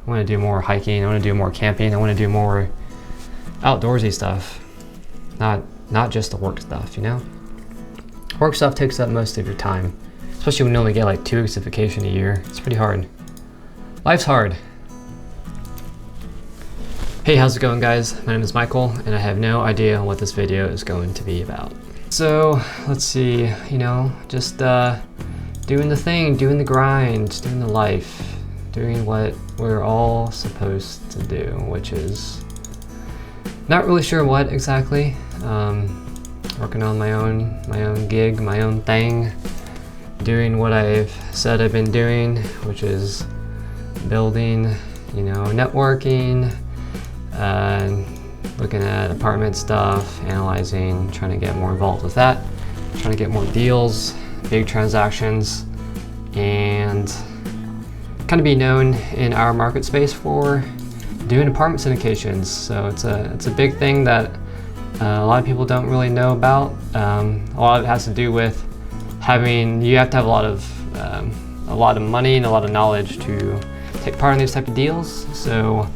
I want to do more hiking. I want to do more camping. I want to do more outdoorsy stuff. Not just the work stuff, you know? Work stuff takes up most of your time, especially when you only get like 2 weeks of vacation a year. It's pretty hard. Life's hard. Hey, how's it going, guys? My name is Michael, and I have no idea what this video is going to be about. So, let's see, you know, just doing the thing, doing the grind, doing the life, doing what we're all supposed to do, which is not really sure what exactly. Working on my own gig, my own thing, doing what I've said I've been doing, which is building, you know, networking, looking at apartment stuff, analyzing, trying to get more involved with that, trying to get more deals, big transactions, and kind of be known in our market space for doing apartment syndications. So it's a big thing that a lot of people don't really know about. A lot of it has to do with you have to have a lot of money and a lot of knowledge to take part in these type of deals. So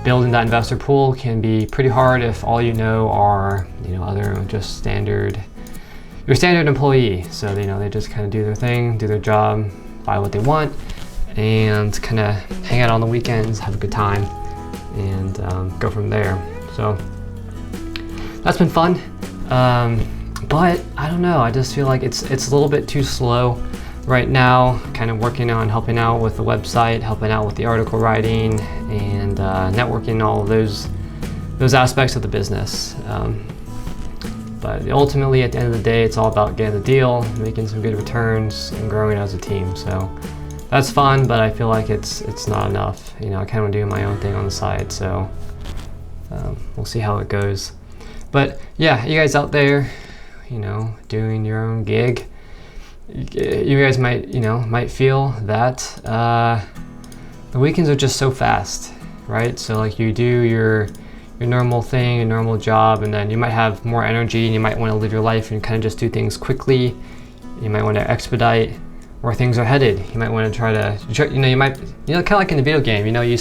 building that investor pool can be pretty hard if all you know are, you know, other just your standard employee. So they just kind of do their thing, do their job, buy what they want, and kind of hang out on the weekends, have a good time, and go from there. So that's been fun, but I don't know. I just feel like it's a little bit too slow right now. Kind of working on helping out with the website, helping out with the article writing, and networking, all of those aspects of the business. But ultimately, at the end of the day, it's all about getting the deal, making some good returns, and growing as a team. So that's fun, but I feel like it's not enough. You know, I kind of want to do my own thing on the side. So we'll see how it goes. But yeah, you guys out there, you know, doing your own gig, you guys might feel that the weekends are just so fast, right? So like you do your normal thing, your normal job, and then you might have more energy and you might want to live your life and kind of just do things quickly. You might want to expedite where things are headed. You might want to try to, kind of like in a video game, you know, you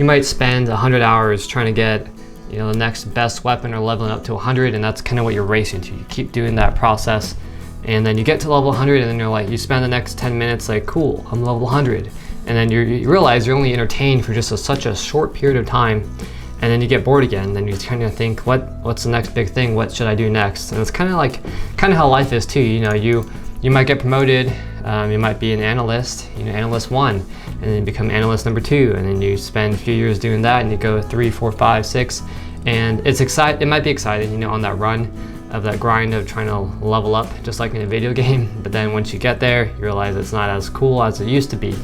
might spend 100 hours trying to get, you know, the next best weapon or leveling up to 100, and that's kind of what you're racing to. You keep doing that process, and then you get to level 100, and then you're like, you spend the next 10 minutes like, cool, I'm level 100, and then you realize you're only entertained for just such a short period of time, and then you get bored again. Then you kind of think, what's the next big thing? What should I do next? And it's kind of how life is too. You know, you might get promoted. You might be an analyst, you know, analyst 1, and then you become analyst number 2, and then you spend a few years doing that, and you go 3, 4, 5, 6, and it might be exciting, you know, on that run of that grind of trying to level up, just like in a video game. But then once you get there, you realize it's not as cool as it used to be,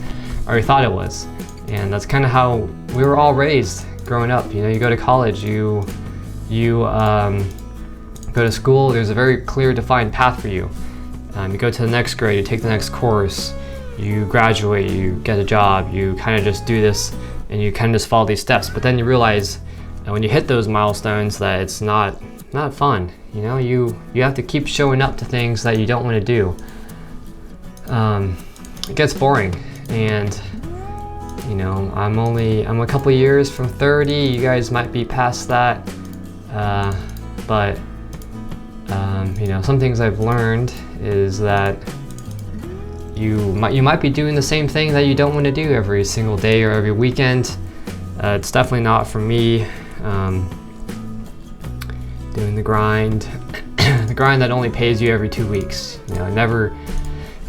or you thought it was. And that's kind of how we were all raised growing up. You know, you go to college, you go to school. There's a very clear, defined path for you. You go to the next grade, you take the next course, you graduate, you get a job, you kind of just do this, and you kind of just follow these steps. But then you realize when you hit those milestones that it's not fun. You know, you have to keep showing up to things that you don't want to do. It gets boring, and you know, I'm a couple years from 30. You guys might be past that, but you know, some things I've learned is that you might be doing the same thing that you don't want to do every single day or every weekend. It's definitely not for me. Doing the grind, the grind that only pays you every 2 weeks. You know, it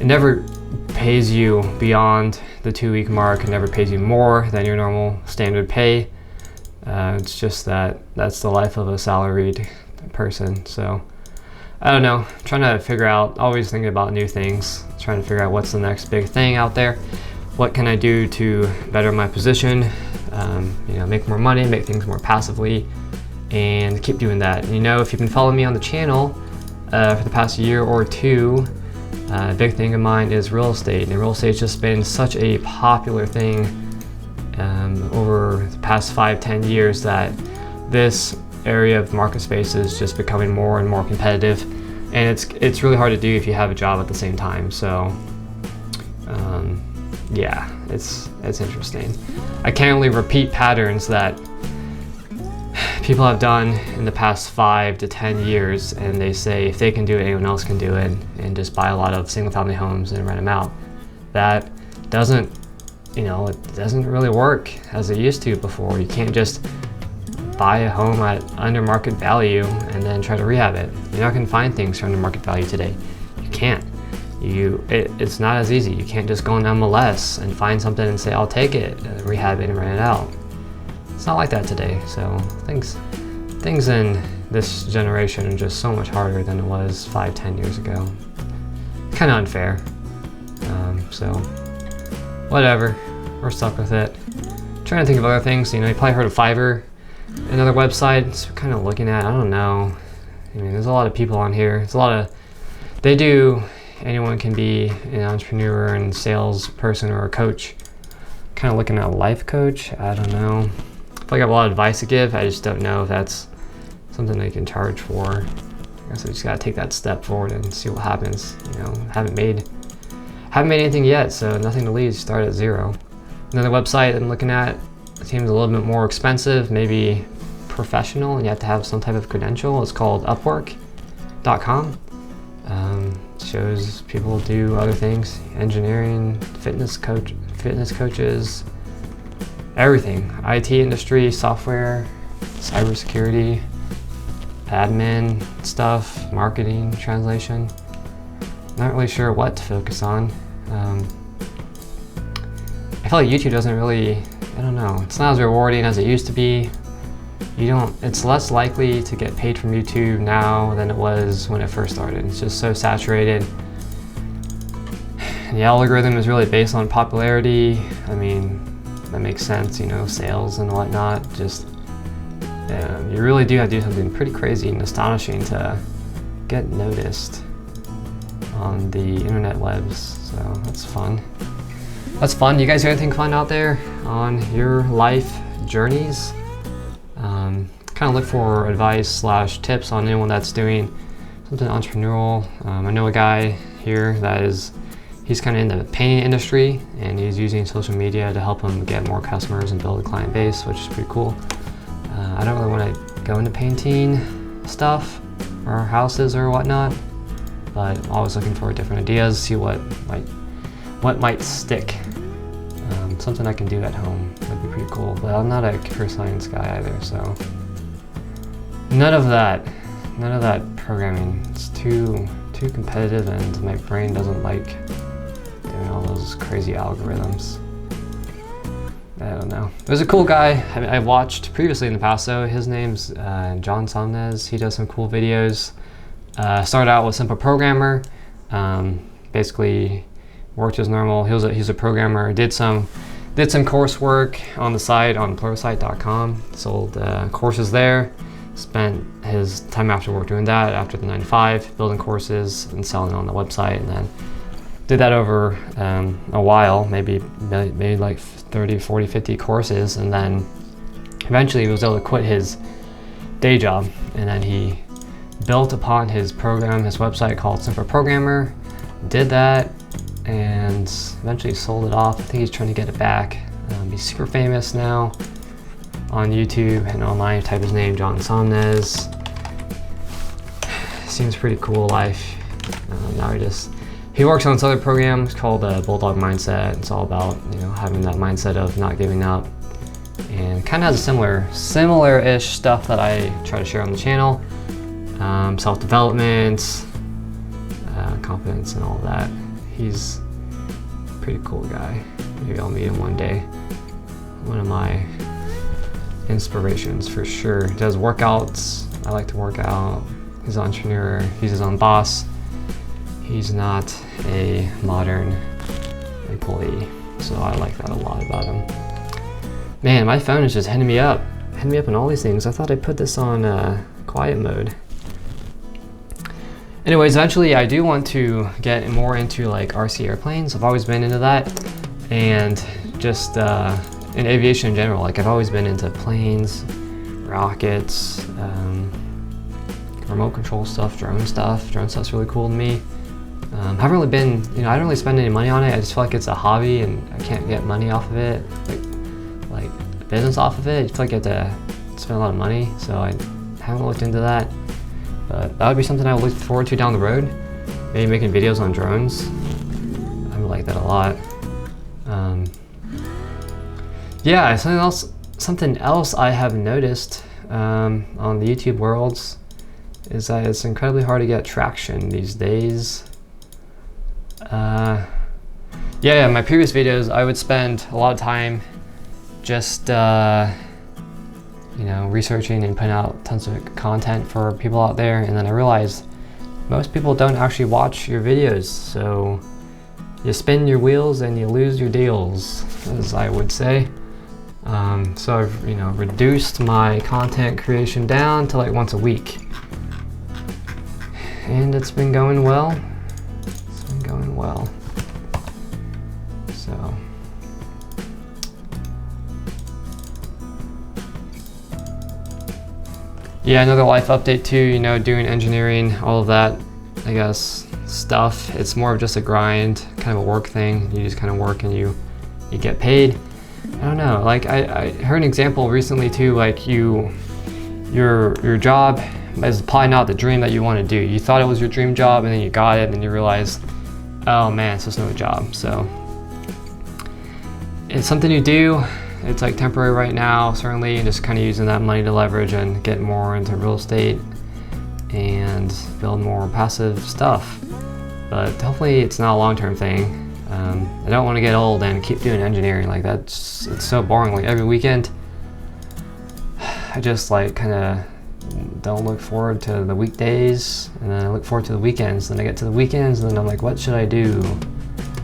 never pays you beyond the 2-week mark. It never pays you more than your normal standard pay. It's just that's the life of a salaried person. So I don't know, I'm trying to figure out, always thinking about new things, trying to figure out what's the next big thing out there. What can I do to better my position, you know, make more money, make things more passively, and keep doing that. And, you know, if you've been following me on the channel for the past year or two, a big thing of mine is real estate. And real estate's just been such a popular thing over the past 5-10 years that this area of market space is just becoming more and more competitive, and it's really hard to do if you have a job at the same time. So yeah, it's interesting. I can't really repeat patterns that people have done in the past 5 to 10 years, and they say if they can do it, anyone else can do it, and just buy a lot of single-family homes and rent them out. That doesn't, it doesn't really work as it used to before. You can't just buy a home at under market value and then try to rehab it. You're not going to find things for under market value today. You can't. It's not as easy. You can't just go on MLS and find something and say, I'll take it, and rehab it and rent it out. It's not like that today. So things in this generation are just so much harder than it was 5-10 years ago. Kind of unfair. So whatever, we're stuck with it. Trying to think of other things. You probably heard of Fiverr, another website. So kind of looking at, I don't know. There's a lot of people on here. Anyone can be an entrepreneur and salesperson or a coach. Kind of looking at a life coach. I don't know. I feel like I have a lot of advice to give. I just don't know if that's something they can charge for. I guess I just gotta take that step forward and see what happens. Haven't made anything yet, so nothing to lose. Start at zero. Another website I'm looking at seems a little bit more expensive, maybe professional, and you have to have some type of credential. It's called Upwork.com. Shows people do other things: engineering, fitness coaches, everything. IT industry, software, cybersecurity, admin stuff, marketing, translation. Not really sure what to focus on. I feel like YouTube doesn't really, I don't know, it's not as rewarding as it used to be. It's less likely to get paid from YouTube now than it was when it first started. It's just so saturated. The algorithm is really based on popularity. That makes sense, sales and whatnot. Just, you really do have to do something pretty crazy and astonishing to get noticed on the internet webs. So that's fun. You guys got anything fun out there on your life journeys? Kind of look for advice / tips on anyone that's doing something entrepreneurial. I know a guy here he's kind of in the painting industry, and he's using social media to help him get more customers and build a client base, which is pretty cool. I don't really want to go into painting stuff or houses or whatnot, but I'm always looking for different ideas, see what might stick. Something I can do at home would be pretty cool, but I'm not a computer science guy either, so none of that programming. It's too competitive, and my brain doesn't like doing all those crazy algorithms. I don't know. There's a cool guy I've watched previously in the past, though. His name's John Somnes. He does some cool videos. Started out with Simple Programmer. Basically worked as normal. He's a programmer. Did some coursework on the site on pluralsight.com. Sold courses there. Spent his time after work doing that, after the 9 to 5, building courses and selling on the website, and then did that over a while, maybe like 30, 40, 50 courses, and then eventually he was able to quit his day job, and then he built upon his website called Simple Programmer, did that, and eventually sold it off. I think he's trying to get it back. He's super famous now on YouTube and online. Type his name, John Somnes. Seems pretty cool life. Now he works on this other program called Bulldog Mindset. It's all about having that mindset of not giving up, and kind of has a similar-ish stuff that I try to share on the channel. Self-development, confidence, and all of that. He's a pretty cool guy. Maybe I'll meet him one day. One of my inspirations for sure. He does workouts. I like to work out. He's an entrepreneur. He's his own boss. He's not a modern employee, so I like that a lot about him. Man, my phone is just hitting me up on all these things. I thought I put this on quiet mode. Anyways, eventually I do want to get more into like RC airplanes. I've always been into that, and just in aviation in general. Like I've always been into planes, rockets, remote control stuff, drone stuff. Drone stuff's really cool to me. Haven't really been, I don't really spend any money on it. I just feel like it's a hobby and I can't get money off of it, like business off of it. I feel like I have to spend a lot of money, so I haven't looked into that. But that would be something I would look forward to down the road. Maybe making videos on drones. I would like that a lot. Yeah, something else I have noticed on the YouTube worlds is that it's incredibly hard to get traction these days. Yeah, my previous videos, I would spend a lot of time just researching and putting out tons of content for people out there, and then I realized most people don't actually watch your videos, so you spin your wheels and you lose your deals, as I would say. So I've reduced my content creation down to like once a week, and it's been going well. So yeah, another life update too, doing engineering, all of that, I guess, stuff. It's more of just a grind, kind of a work thing. You just kind of work and you get paid. I don't know, like I heard an example recently too, like your job is probably not the dream that you want to do. You thought it was your dream job and then you got it and then you realize, oh man, it's just no job. So it's something you do. It's like temporary right now, certainly, and just kind of using that money to leverage and get more into real estate and build more passive stuff. But hopefully it's not a long-term thing. I don't want to get old and keep doing engineering. Like it's so boring. Like every weekend, I just like kind of don't look forward to the weekdays, and then I look forward to the weekends. Then I get to the weekends, and then I'm like, what should I do?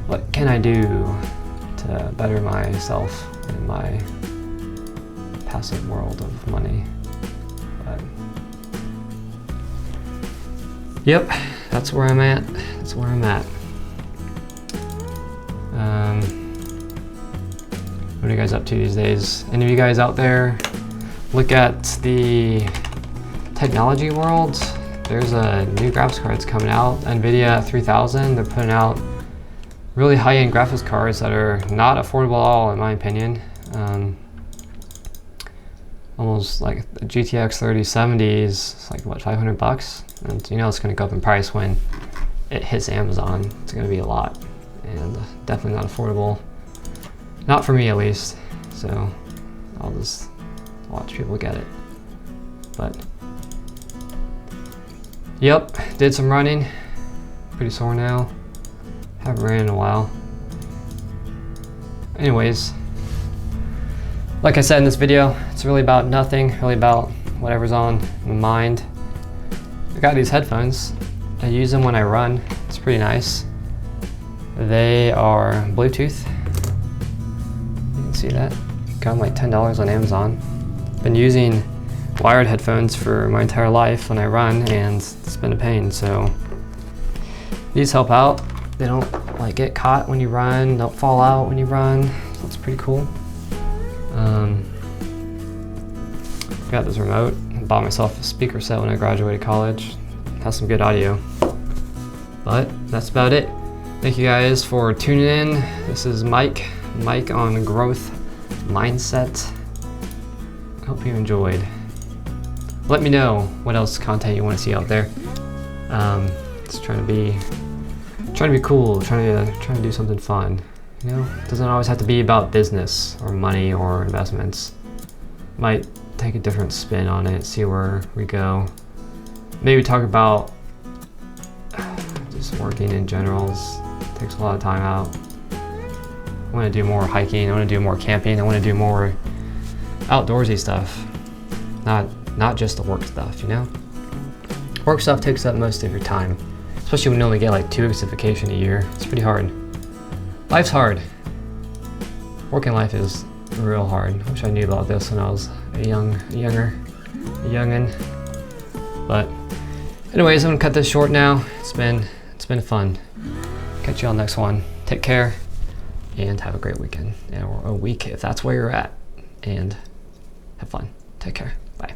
What can I do to better myself in my passive world of money? But yep, that's where I'm at. What are you guys up to these days? Any of you guys out there look at the technology world? There's a new graphics card that's coming out, NVIDIA 3000. They're putting out really high-end graphics cards that are not affordable at all, in my opinion. Almost like the GTX 3070 is like what, $500? And it's going to go up in price when it hits Amazon. It's going to be a lot, and definitely not affordable. Not for me, at least. So I'll just watch people get it. But yep, did some running. Pretty sore now. Haven't ran in a while. Anyways, like I said in this video, it's really about nothing, really about whatever's on my mind. I got these headphones. I use them when I run. It's pretty nice. They are Bluetooth. You can see that. Got them like $10 on Amazon. Been using wired headphones for my entire life when I run, and it's been a pain, so these help out. They don't like get caught when you run, don't fall out when you run, so it's pretty cool. Got this remote. Bought myself a speaker set when I graduated college. Has some good audio. But that's about it. Thank you guys for tuning in. This is Mike on Growth Mindset. Hope you enjoyed. Let me know what else content you want to see out there. Just trying to be cool, trying to do something fun. It doesn't always have to be about business or money or investments. Might take a different spin on it, see where we go. Maybe talk about just working in general. Takes a lot of time out. I want to do more hiking. I want to do more camping. I want to do more outdoorsy stuff. Not just the work stuff, Work stuff takes up most of your time, especially when you only get like 2 weeks of vacation a year. It's pretty hard. Life's hard. Working life is real hard. I wish I knew about this when I was a youngin'. But anyways, I'm gonna cut this short now. It's been fun. Catch you on the next one. Take care and have a great weekend, or a week if that's where you're at, and have fun. Take care. Bye.